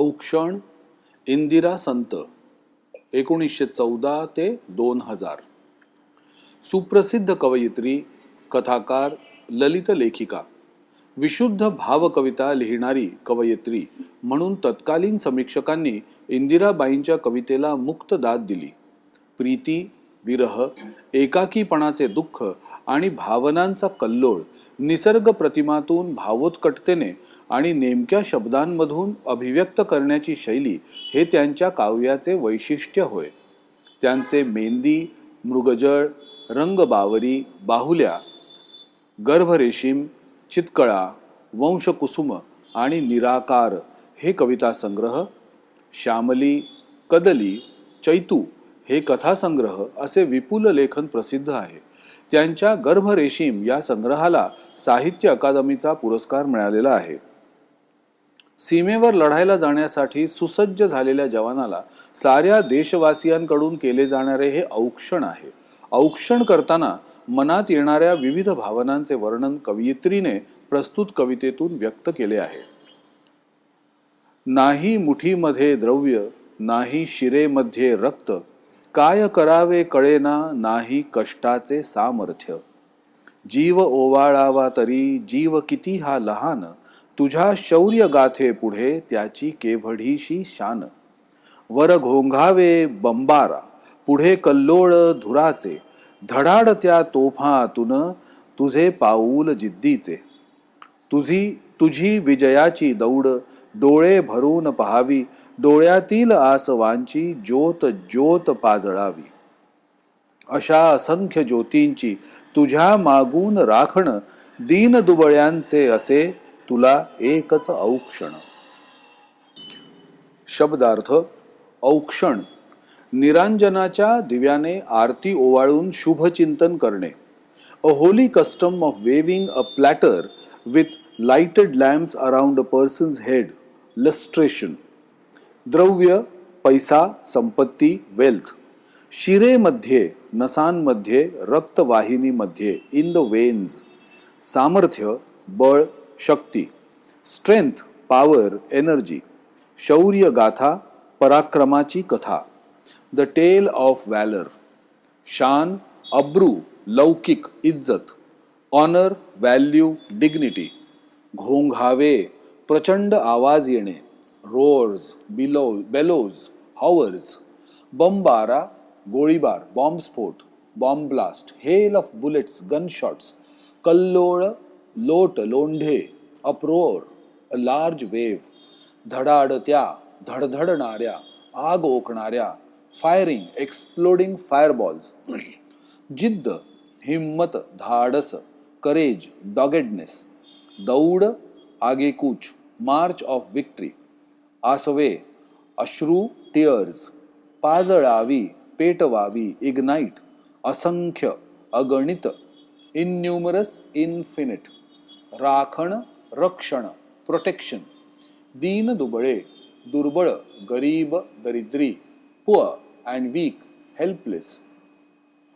औक्षण इंदिरा संत 1914 ते 2000. सुप्रसिद्ध कवयित्री, कथाकार, ललित लेखिका, विशुद्ध भावकविता लिहिणारी कवयित्री म्हणून तत्कालीन समीक्षकांनी इंदिराबाईंच्या कवितेला मुक्त दाद दिली. प्रीती, विरह, एकाकीपणाचे दुःख आणि भावनांचा कल्लोळ निसर्ग प्रतिमातून भावोत्कटतेने आणि नेमक्या शब्दांमधून अभिव्यक्त करण्याची शैली हे त्यांच्या काव्याचे वैशिष्ट्य होय. त्यांचे मेंदी, मृगजळ, रंगबावरी, बाहुल्या, गर्भरेशीम, चितकळा, वंशकुसुम आणि निराकार हे कविता संग्रह, श्यामली, कदली, चैतू हे कथासंग्रह असे विपुल लेखन प्रसिद्ध आहे. त्यांच्या गर्भरेशीम या संग्रहाला साहित्य अकादमीचा पुरस्कार मिळालेला आहे. सीमेवर लढायला जाण्यासाठी सुसज्ज झालेल्या जवानाला साऱ्या देशवासियांकडून केले जाणारे हे औक्षण आहे. औक्षण करताना मनात येणाऱ्या विविध भावनांचे वर्णन कवयित्रीने प्रस्तुत कवितेतून व्यक्त केले आहे. नाही मुठीमध्ये द्रव्य, नाही शिरेमध्ये रक्त, काय करावे कळेना, नाही कष्टाचे सामर्थ्य. जीव ओवाळावा तरी जीव किती हा लहान, तुझ्या शौर्य गाथे पुढे त्याची केवढीशी शान. वर घोंघावे बंबारा, पुढे कल्लोळ धुराचे, धडाड त्या तोफातून तुझे पाऊल जिद्दीचे. तुझी विजयाची दौड डोळे भरून पहावी, डोळ्यातील आसवांची ज्योत ज्योत पाजळावी. अशा असंख्य ज्योतींची तुझ्या मागून राखण, दीन दुबळ्यांचे असे तुला एकच औक्षण. शब्दार्थ. औक्षण निरांजनाच्या दिव्याने आरती ओवाळून शुभचिंतन करणे. A holy custom of waving a platter with lighted lamps around a person's head. Lustration. द्रव्य, पैसा, संपत्ती, वेल्थ. शिरेमध्ये, नसांमध्ये, रक्तवाहिनीमध्ये, इन द वेन्स. सामर्थ्य, बळ, शक्ती. Strength, power, energy. शौर्य गाथा, पराक्रमाची कथा. The tale of valour. शान, अब्रू, लौकिक, इज्जत. Honour, value, dignity. घोंघावे, प्रचंड आवाज येणे. Roars, bellows, हॉवर्स. बंबारा, गोळीबार, बॉम्बस्फोट, bomb blast, hail of bullets, gun shots. कल्लोळ, लोट, लोंढे, अप्रोर, अ लार्ज वेव्ह. धडाडत्या, धडधडणाऱ्या, आग ओकणाऱ्या, फायरिंग, एक्सप्लोडिंग फायरबॉल्स. जिद्द, हिम्मत, धाडस, करेज, डॉगेडनेस. दौड, आगेकूच, मार्च ऑफ विक्ट्री. आसवे, अश्रू, टिअर्स. पाजळावी, पेटवावी, इग्नाइट. असंख्य, अगणित. Innumerous, infinite. राखण, रक्षण, प्रोटेक्शन. दीन दुबळे, दुर्बळ, गरीब, दरिद्री. Poor and weak, helpless.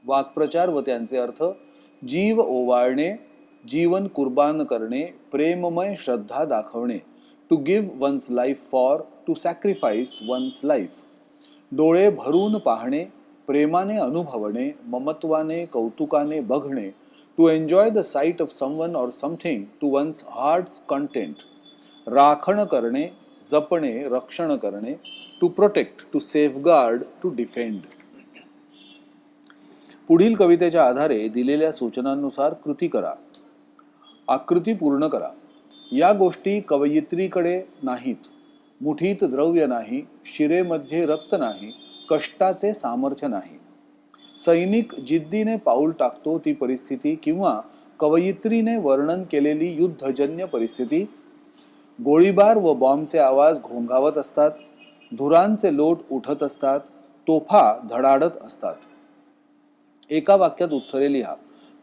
वाक्प्रचार व त्यांचे अर्थ. जीव ओवाळणे, जीवन कुर्बान करणे, प्रेममय श्रद्धा दाखवणे. To give one's life for, to sacrifice one's life. डोळे भरून पाहणे, प्रेमाने अनुभवणे, ममत्वाने, कौतुकाने बघणे. To enjoy the sight of someone or something to one's heart's content. राखण करणे, जपणे, रक्षण करणे. To protect, to safeguard, to defend. पुढील कवितेच्या आधारे दिलेल्या सूचनांनुसार कृती करा. आकृती पूर्ण करा. या गोष्टी कवयित्रीकडे नाहीत. मुठीत द्रव्य नाही, शिरेमध्ये रक्त नाही, कष्टाचे सामर्थ्य नाही. सैनिक जिद्दीने पाऊल टाकतो ती परिस्थिती किंवा कवयित्रीने वर्णन केलेली युद्धजन्य परिस्थिती. गोळीबार व बॉम्बचे आवाज घोंघावत असतात. धुरांचे लोट उठत असतात. तोफा धडाडत असतात. एका वाक्यात उत्तरे लिहा.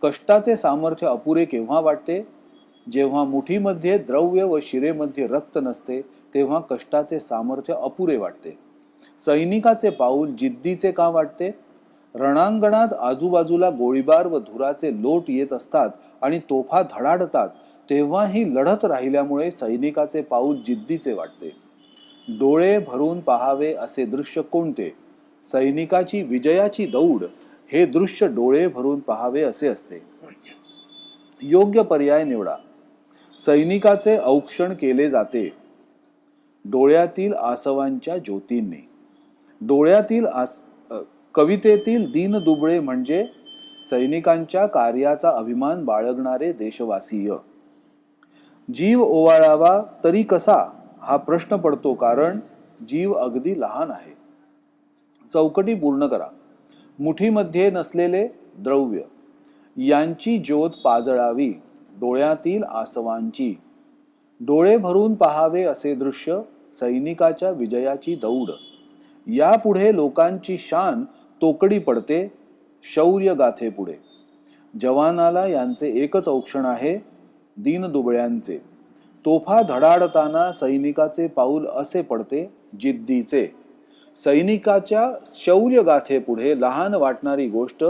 कष्टाचे सामर्थ्य अपुरे केव्हा वाटते? जेव्हा मुठीमध्ये द्रव्य व शिरेमध्ये रक्त नसते तेव्हा कष्टाचे सामर्थ्य अपुरे वाटते. सैनिकाचे पाऊल जिद्दीचे का वाटते? रणांगणात आजूबाजूला गोळीबार व धुराचे लोट येत असतात आणि तोफा धडाडतात तेव्हा ही लढत राहिल्यामुळे सैनिकाचे पाऊल जिद्दीचे वाटते. डोळे भरून पाहावे असे दृश्य कोणते? सैनिकाची विजयाची दौड हे दृश्य डोळे भरून पाहावे असे असते. योग्य पर्याय निवडा. सैनिकाचे औक्षण केले जाते डोळ्यातील आसवांच्या ज्योतींनी. डोळ्यातील कवितेतील दीनदुबळे म्हणजे सैनिकांच्या कार्याचा अभिमान बाळगणारे देशवासीय. जीव ओवाळावा तरी कसा हा प्रश्न पडतो, कारण जीव अगदी लहान आहे. चौकटी पूर्ण करा. मुठीमध्ये नसलेले द्रव्य यांची ज्योत पाजळावी डोळ्यातील आसवांची. डोळे भरून पाहावे असे दृश्य सैनिकाच्या विजयाची दौड. यापुढे लोकांची शान तोकडी पडते शौर्य गाथेपुढे. जवानाला यांचे एकच औक्षण आहे दीनदुबळ्यांचे. तोफा धडाडताना सैनिकाचे पाऊल असे पडते जिद्दीचे. सैनिकाच्या शौर्य गाथेपुढे लहान वाटणारी गोष्ट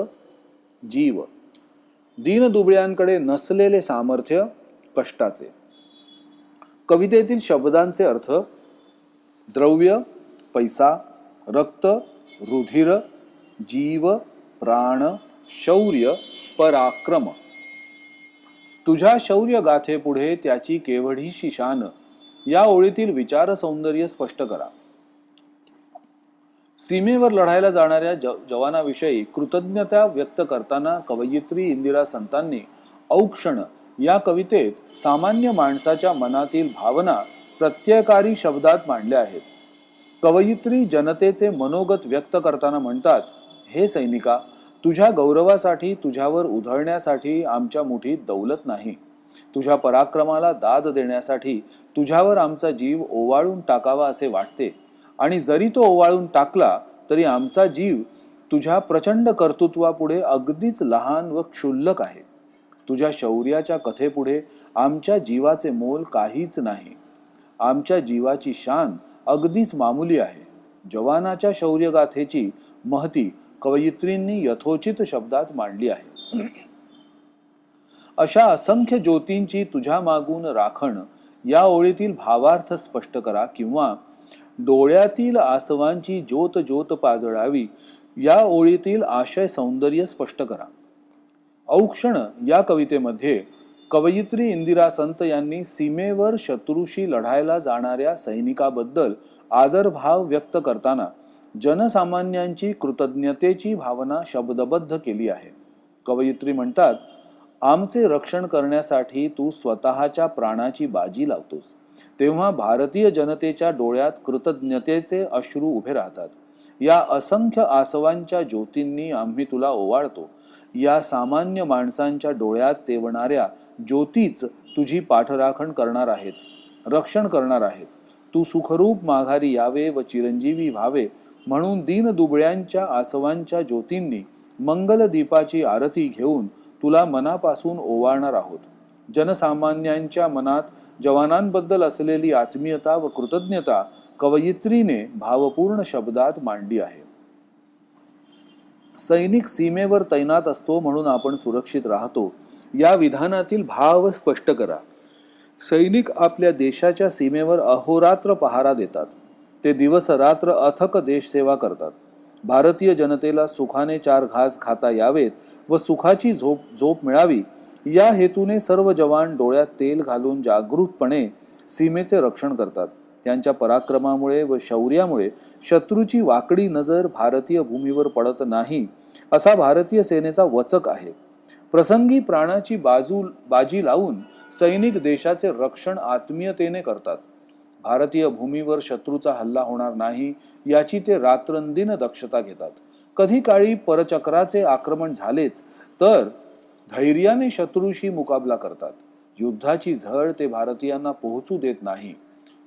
जीव. दीनदुबळ्यांकडे नसलेले सामर्थ्य कष्टाचे. कवितेतील शब्दांचे अर्थ: द्रव्य, पैसा, रक्त, रुधिर, जीव, प्राण, शौर्य, पराक्रम. तुझ्या शौर्य गाथेपुढे त्याची केवढीशी शान या ओळीतील विचार सौंदर्य स्पष्ट करा. सीमेवर लढायला जाणाऱ्या जवानाविषयी कृतज्ञता व्यक्त करताना कवयित्री इंदिरा संतांनी औक्षण या कवितेत सामान्य माणसाच्या मनातील भावना प्रत्ययकारी शब्दात मांडल्या आहेत. कवयित्री जनतेचे मनोगत व्यक्त करताना म्हणतात, हे सैनिका, तुझ्या गौरवासाठी, तुझ्यावर उधळण्यासाठी आमच्या मुठीत दौलत नाही. तुझ्या पराक्रमाला दाद देण्यासाठी तुझ्यावर आमचा जीव ओवाळून टाकावा असे वाटते, आणि जरी तो ओवाळून टाकला तरी आमचा जीव तुझ्या प्रचंड कर्तृत्वापुढे अगदीच लहान व क्षुल्लक आहे. तुझ्या शौर्याच्या कथेपुढे आमच्या जीवाचे मोल काहीच नाही. आमच्या जीवाची शान अगदीच मामुली आहे. जवानाच्या शौर्यगाथेची महती कवयित्रींनी यथोचित शब्दात मांडली आहे. अशा असंख्य ज्योतींची तुझ्या मागून राखण या ओळीतील भावार्थ स्पष्ट करा, किंवा डोळ्यातील आसवांची ज्योत ज्योत पाजळावी या ओळीतील आशय सौंदर्य स्पष्ट करा. औक्षण या कवितेमध्ये कवयित्री इंदिरा संत यांनी सीमेवर शत्रूशी लढायला जाणाऱ्या सैनिकाबद्दल आदरभाव व्यक्त करताना जनसामान्यांची कृतज्ञतेची भावना शब्दबद्ध केली आहे. कवयित्री म्हणतात, आमचे रक्षण करण्यासाठी तू स्वतःच्या प्राणाची बाजी लावतोस, तेव्हा भारतीय जनतेच्या डोळ्यात कृतज्ञतेचे अश्रू उभे राहतात. या असंख्य आसवांच्या ज्योतींनी आम्ही तुला ओवाळतो. या सामान्य माणसांच्या डोळ्यात तेवणाऱ्या ज्योतीच तुझी पाठराखण करणार आहेत, रक्षण करणार आहेत. तू सुखरूप माघारी यावे व चिरंजीवी व्हावे म्हणून दीनदुबळ्यांच्या आसवांच्या ज्योतींनी मंगलदीपाची आरती घेऊन तुला मनापासून ओवाळणार आहोत. जनसामान्यांच्या मनात जवानांबद्दल असलेली आत्मीयता व कृतज्ञता कवयित्रीने भावपूर्ण शब्दात मांडली आहे. सैनिक सीमेवर तैनात असतो म्हणून आपण सुरक्षित राहतो या विधानातील भाव स्पष्ट करा. सैनिक आपल्या देशाच्या सीमेवर अहोरात्र पहारा देतात. ते दिवस रात्र अथक देशसेवा करतात. भारतीय जनतेला सुखाने चार घास खाता यावेत व सुखाची झोप मिळावी या हेतूने सर्व जवान डोळ्यात तेल घालून जागृतपणे सीमेचे रक्षण करतात. त्यांच्या पराक्रमामुळे व शौर्यामुळे शत्रूची वाकडी नजर भारतीय भूमीवर पडत नाही असा भारतीय सेनेचा वचक आहे. प्रसंगी प्राणाची बाजी लावून सैनिक देशाचे रक्षण आत्मीयतेने करतात. भारतीय भूमीवर शत्रूचा हल्ला होणार नाही याची ते रात्रंदिन दक्षता घेतात. कधी काळी परचक्राचे आक्रमण झालेच तर धैर्याने शत्रूशी मुकाबला करतात. युद्धाची झळ ते भारतीयांना पोहोचू देत नाही.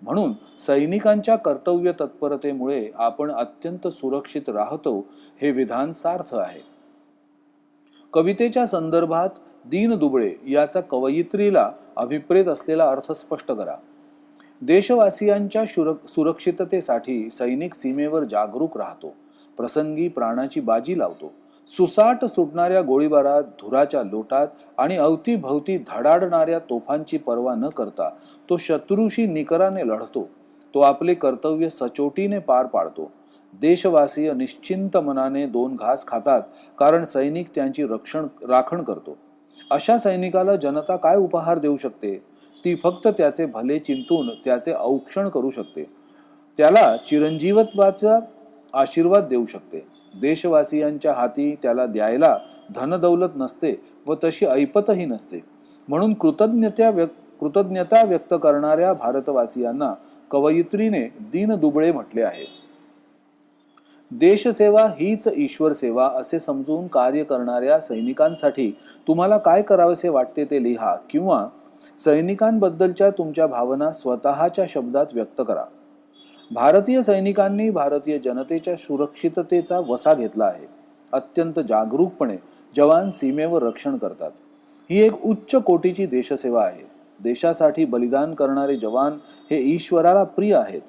म्हणून सैनिकांच्या कर्तव्य तत्परतेमुळे आपण अत्यंत सुरक्षित राहतो हे विधान सार्थ आहे. कवितेच्या संदर्भात दीनदुबळे याचा कवयित्रीला अभिप्रेत असलेला अर्थ स्पष्ट करा. देशवासियांच्या सुरक्षिततेसाठी सैनिक सीमेवर जागरूक राहतो. प्रसंगी प्राणाची बाजी लावतो. सुसाट सुटणाऱ्या गोळीबारात, धुराच्या लोटात आणि अवतीभवती धडाडणाऱ्या तोफांची पर्वा न करता तो शत्रूशी निकराने लढतो. तो आपले कर्तव्य सचोटीने पार पाडतो. देशवासीय निश्चिंत मनाने 2 घास खातात, कारण सैनिक त्यांची राखण करतो. अशा सैनिकाला जनता काय उपहार देऊ शकते? ती फक्त त्याचे भले चिंतून त्याचे औक्षण करू शकते. त्याला चिरंजीवत्वाचा आशीर्वाद देऊ शकते. देशवासियांच्या हाती त्याला द्यायला धनदौलत नसते व तशी ऐपतही नसते. म्हणून कृतज्ञता व्यक्त करणाऱ्या भारतवासियांना कवयित्रीने दीनदुबळे म्हटले आहे. देशसेवा हीच ईश्वर सेवा असे समजून कार्य करणाऱ्या सैनिकांसाठी तुम्हाला काय करावेसे वाटते ते लिहा, किंवा सैनिकांबद्दलच्या तुमच्या भावना स्वतःच्या शब्दात व्यक्त करा. भारतीय सैनिकांनी भारतीय जनतेच्या सुरक्षिततेचा वसा घेतला आहे. अत्यंत जागरूकपणे जवान सीमेवर रक्षण करतात. ही एक उच्च कोटीची देशसेवा आहे. देशासाठी बलिदान करणारे जवान हे ईश्वराला प्रिय आहेत.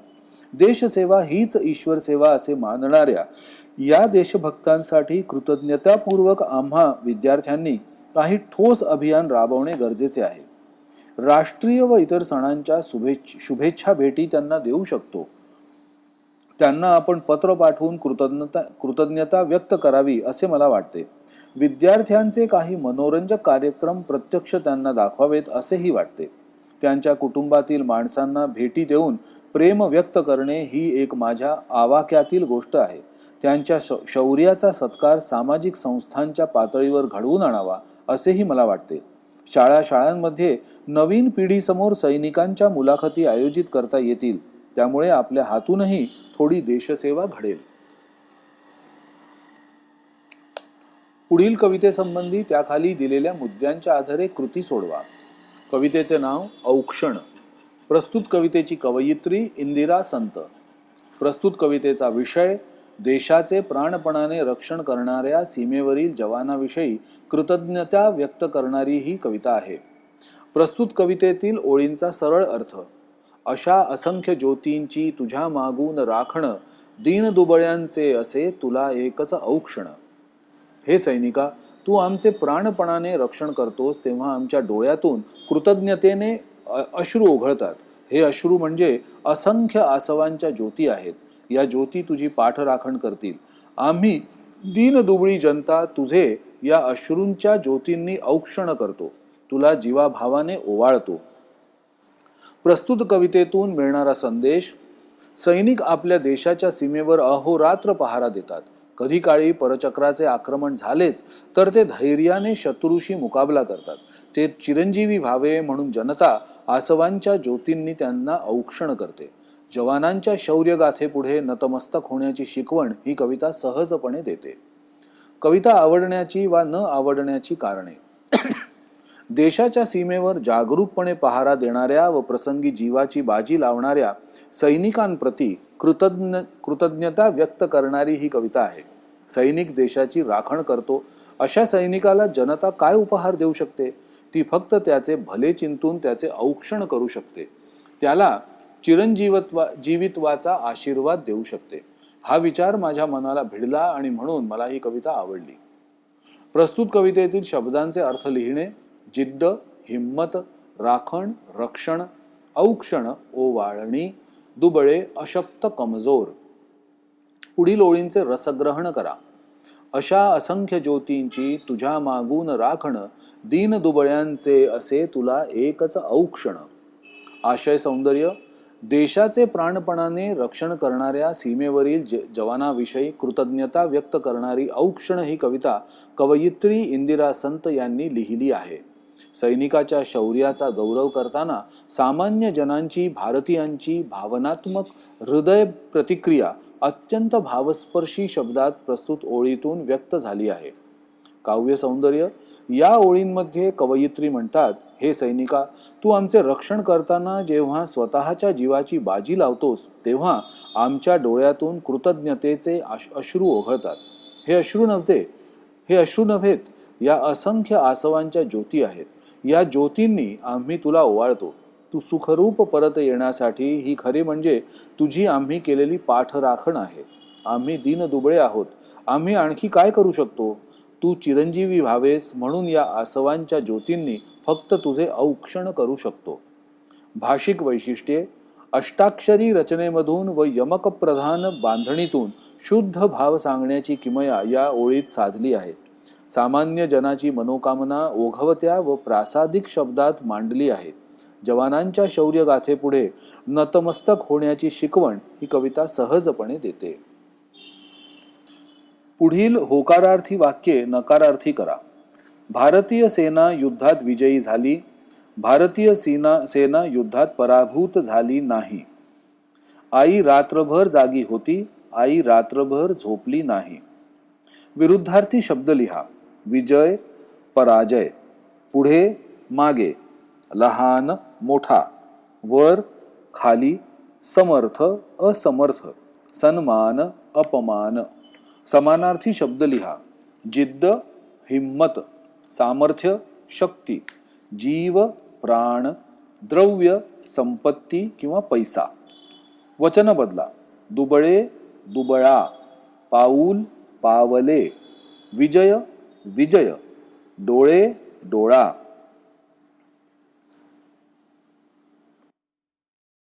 देशसेवा हीच ईश्वर सेवा असे मानणाऱ्या या देशभक्तांसाठी कृतज्ञतापूर्वक आम्हा विद्यार्थ्यांनी काही ठोस अभियान राबवणे गरजेचे आहे. राष्ट्रीय व इतर सणांच्या शुभेच्छा भेटी त्यांना देऊ शकतो. त्यांना आपण पत्र पाठवून कृतज्ञता व्यक्त करावी असे मला वाटते. विद्यार्थ्यांचे काही मनोरंजक कार्यक्रम प्रत्यक्ष त्यांना दाखवावेत असेही वाटते. त्यांच्या कुटुंबातील माणसांना भेटी देऊन प्रेम व्यक्त करणे ही एक माझ्या आवाक्यातील गोष्ट आहे. त्यांच्या शौर्याचा सत्कार सामाजिक संस्थांच्या पातळीवर घडवून आणावा असेही मला वाटते. शाळांमध्ये नवीन पिढीसमोर सैनिकांच्या मुलाखती आयोजित करता येतील. त्यामुळे आपल्या हातूनही थोडी देशसेवा घडेल. पुढील कवितेसंबंधी त्याखाली दिलेल्या मुद्द्यांच्या आधारे कृती सोडवा. कवितेचे नाव औक्षण. प्रस्तुत कवितेची कवयित्री इंदिरा संत. प्रस्तुत कवितेचा विषय देशाचे प्राणपणाने रक्षण करणाऱ्या सीमेवरील जवानाविषयी कृतज्ञता व्यक्त करणारी ही कविता आहे. प्रस्तुत कवितेतील ओळींचा सरळ अर्थ: अशा असंख्य ज्योतींची तुझ्या मागून राखण, दीनदुबळ्यांचे असे तुला एकच औक्षण. हे सैनिका, तू आमचे प्राणपणाने रक्षण करतोस तेव्हा आमच्या डोळ्यातून कृतज्ञतेने अश्रू ओघळतात. हे अश्रू म्हणजे असंख्य आसवांच्या ज्योती आहेत. या ज्योती तुझी पाठराखण करतील. आम्ही दीनदुबळी जनता तुझे या अश्रूंच्या ज्योतींनी औक्षण करतो, तुला जीवाभावाने ओवाळतो. प्रस्तुत कवितेतून मिळणारा संदेश: सैनिक आपल्या देशाच्या सीमेवर अहोरात्र पहारा देतात. कधी काळी परचक्राचे आक्रमण झालेच तर ते धैर्याने शत्रूशी मुकाबला करतात. ते चिरंजीवी व्हावे म्हणून जनता आसवांच्या ज्योतींनी त्यांना औक्षण करते. जवानांच्या शौर्यगाथेपुढे नतमस्तक होण्याची शिकवण ही कविता सहजपणे देते. कविता आवडण्याची वा न आवडण्याची कारणे: देशाच्या सीमेवर जागरूकपणे पहारा देणाऱ्या व प्रसंगी जीवाची बाजी लावणाऱ्या सैनिकांप्रती कृतज्ञता व्यक्त करणारी ही कविता आहे. सैनिक देशाची राखण करतो. अशा सैनिकाला जनता काय उपहार देऊ शकते? ती फक्त त्याचे भले चिंतून त्याचे औक्षण करू शकते. त्याला जीवित्वाचा आशीर्वाद देऊ शकते. हा विचार माझ्या मनाला भिडला आणि म्हणून मला ही कविता आवडली. प्रस्तुत कवितेतील शब्दांचे अर्थ लिहिणे: जिद्द, हिम्मत, राखण, रक्षण, औक्षण, ओवाळणी, दुबळे, अशक्त, कमजोर. पुढील ओळींचे रसग्रहण करा. अशा असंख्य ज्योतींची तुझ्या मागून राखण, दीनदुबळ्यांचे असे तुला एकच औक्षण. आशय सौंदर्य: देशाचे प्राणपणाने रक्षण करणाऱ्या सीमेवरील जवानाविषयी कृतज्ञता व्यक्त करणारी औक्षण ही कविता कवयित्री इंदिरा संत यांनी लिहिली आहे. सैनिकाच्या शौर्याचा गौरव करताना सामान्य जनांची, भारतीयांची भावनात्मक हृदय प्रतिक्रिया अत्यंत भावस्पर्शी शब्दात प्रस्तुत ओळीतून व्यक्त झाली आहे. काव्य सौंदर्य: या ओळींमध्ये कवयित्री म्हणतात, हे सैनिका, तू आमचे रक्षण करताना जेव्हा स्वतःच्या जीवाची बाजी लावतोस तेव्हा आमच्या डोळ्यातून कृतज्ञतेचे अश्रू ओघळतात. हे अश्रू नव्हेत, या असंख्य आसवांच्या ज्योती आहेत. या ज्योतींनी आम्ही तुला ओवाळतो. तू सुखरूप परत येण्यासाठी ही खरे म्हणजे तुझी आम्ही केलेली पाठराखण आहे. आम्ही दीनदुबळे आहोत. आम्ही आणखी काय करू शकतो? तू चिरंजीवी व्हावेस म्हणून या आसवांच्या ज्योतींनी फक्त तुझे औक्षण करू शकतो. भाषिक वैशिष्ट्ये: अष्टाक्षरी रचनेमधून व यमक प्रधान बांधणीतून शुद्ध भाव सांगण्याची किमया या ओळीत साधली आहे. सामान्य जनाची मनोकामना ओघवत्या व प्रासादिक शब्दात मांडली आहे. जवानांच्या शौर्यगाथेपुढे नतमस्तक होण्याची शिकवण ही कविता सहजपणे देते. पुढील होकारार्थी वाक्ये नकारार्थी करा. भारतीय सेना युद्धात विजयी झाली. भारतीय सेना युद्धात पराभूत झाली नाही. आई रात्रभर जागी होती. आई रात्रभर झोपली नाही. विरुद्धार्थी शब्द लिहा. विजय, पराजय. पुढे, मागे. लहान, मोठा. वर, खाली. समर्थ, असमर्थ. सन्मान, अपमान. समानार्थी शब्द लिहा. जिद्द, हिम्मत. सामर्थ्य, शक्ती. जीव, प्राण. द्रव्य, संपत्ती किंवा पैसा. वचन बदला. दुबळे, दुबळा. पाऊल, पावले. विजय, विजय. डोळे, डोळा.